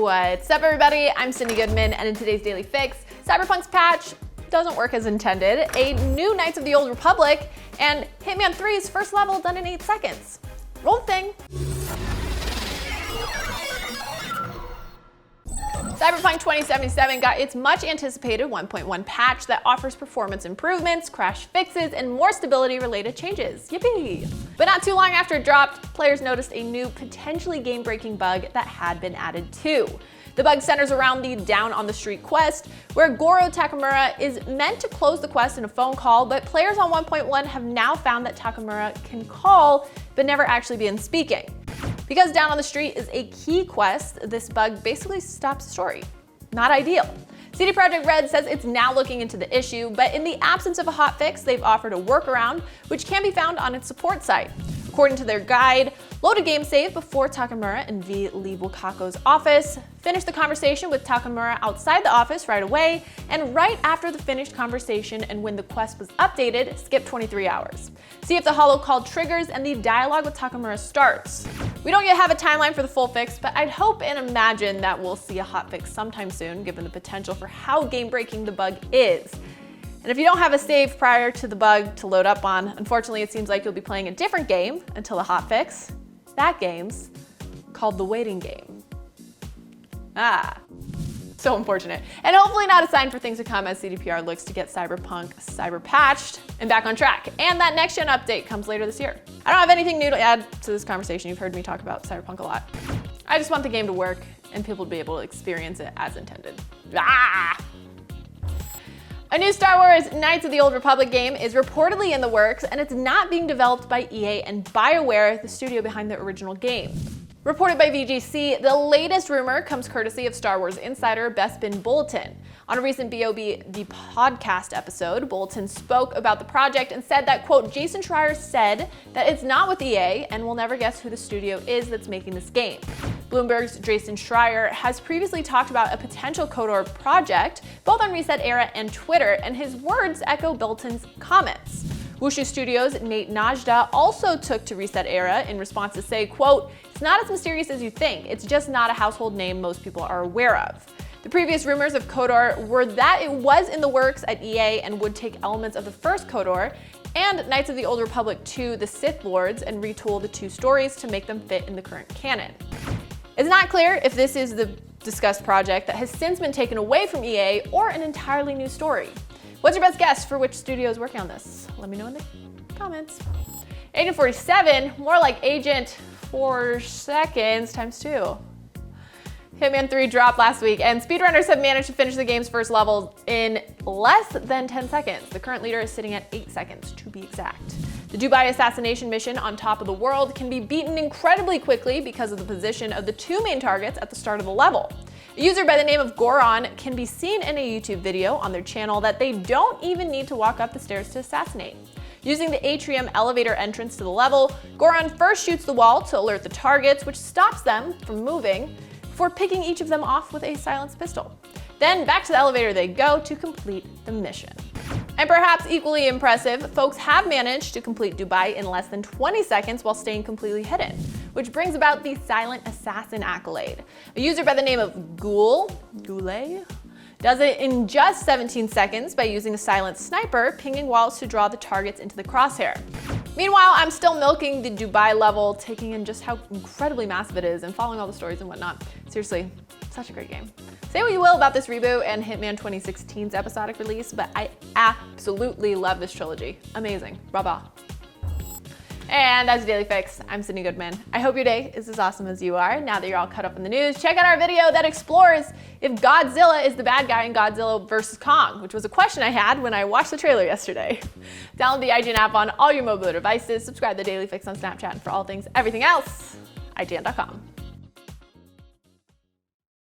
What's up, everybody? I'm Cindy Goodman, and in today's Daily Fix, Cyberpunk's patch doesn't work as intended, a new Knights of the Old Republic, and Hitman 3's first level done in 8 seconds. Roll the thing. Cyberpunk 2077 got its much anticipated 1.1 patch that offers performance improvements, crash fixes, and more stability related changes. Yippee! But not too long after it dropped, players noticed a new potentially game-breaking bug that had been added too. The bug centers around the Down on the Street quest, where Goro Takamura is meant to close the quest in a phone call, but players on 1.1 have now found that Takamura can call, but never actually begin speaking. Because Down on the Street is a key quest, this bug basically stops the story. Not ideal. CD Projekt Red says it's now looking into the issue, but in the absence of a hotfix, they've offered a workaround, which can be found on its support site. According to their guide, load a game save before Takamura and V leave Wakako's office, finish the conversation with Takamura outside the office right away, and right after the finished conversation and when the quest was updated, skip 23 hours. See if the holo call triggers and the dialogue with Takamura starts. We don't yet have a timeline for the full fix, but I'd hope and imagine that we'll see a hotfix sometime soon, given the potential for how game-breaking the bug is. And if you don't have a save prior to the bug to load up on, unfortunately it seems like you'll be playing a different game until the hotfix. That game's called The Waiting Game. So unfortunate. And hopefully not a sign for things to come as CDPR looks to get Cyberpunk cyber patched and back on track. And that next gen update comes later this year. I don't have anything new to add to this conversation. You've heard me talk about Cyberpunk a lot. I just want the game to work and people to be able to experience it as intended. A new Star Wars Knights of the Old Republic game is reportedly in the works, and it's not being developed by EA and BioWare, the studio behind the original game. Reported by VGC, the latest rumor comes courtesy of Star Wars insider Bespin Bulletin. On a recent BOB The Podcast episode, Bulletin spoke about the project and said that, quote, Jason Schreier said that it's not with EA and we'll never guess who the studio is that's making this game. Bloomberg's Jason Schreier has previously talked about a potential KOTOR project, both on Reset Era and Twitter, and his words echo Bulletin's comments. Wushu Studios' Nate Najda also took to Reset Era in response to say, quote, it's not as mysterious as you think, it's just not a household name most people are aware of. The previous rumors of KOTOR were that it was in the works at EA and would take elements of the first KOTOR and Knights of the Old Republic 2, the Sith Lords, and retool the two stories to make them fit in the current canon. It's not clear if this is the discussed project that has since been taken away from EA or an entirely new story. What's your best guess for which studio is working on this? Let me know in the comments. Agent 47, more like Agent 4 seconds times 2. Hitman 3 dropped last week, and speedrunners have managed to finish the game's first level in less than 10 seconds. The current leader is sitting at 8 seconds, to be exact. The Dubai assassination mission on top of the world can be beaten incredibly quickly because of the position of the two main targets at the start of the level. A user by the name of Goron can be seen in a YouTube video on their channel that they don't even need to walk up the stairs to assassinate. Using the atrium elevator entrance to the level, Goron first shoots the wall to alert the targets, which stops them from moving, before picking each of them off with a silenced pistol. Then back to the elevator they go to complete the mission. And perhaps equally impressive, folks have managed to complete Dubai in less than 20 seconds while staying completely hidden, which brings about the Silent Assassin accolade. A user by the name of Goulet does it in just 17 seconds by using a silent sniper, pinging walls to draw the targets into the crosshair. Meanwhile, I'm still milking the Dubai level, taking in just how incredibly massive it is and following all the stories and whatnot. Seriously, such a great game. Say what you will about this reboot and Hitman 2016's episodic release, but I absolutely love this trilogy. Amazing. Bravo. And that's your Daily Fix. I'm Cindy Goodman. I hope your day is as awesome as you are. Now that you're all caught up in the news, check out our video that explores if Godzilla is the bad guy in Godzilla vs. Kong, which was a question I had when I watched the trailer yesterday. Download the IGN app on all your mobile devices, subscribe to the Daily Fix on Snapchat, and for all things everything else, IGN.com.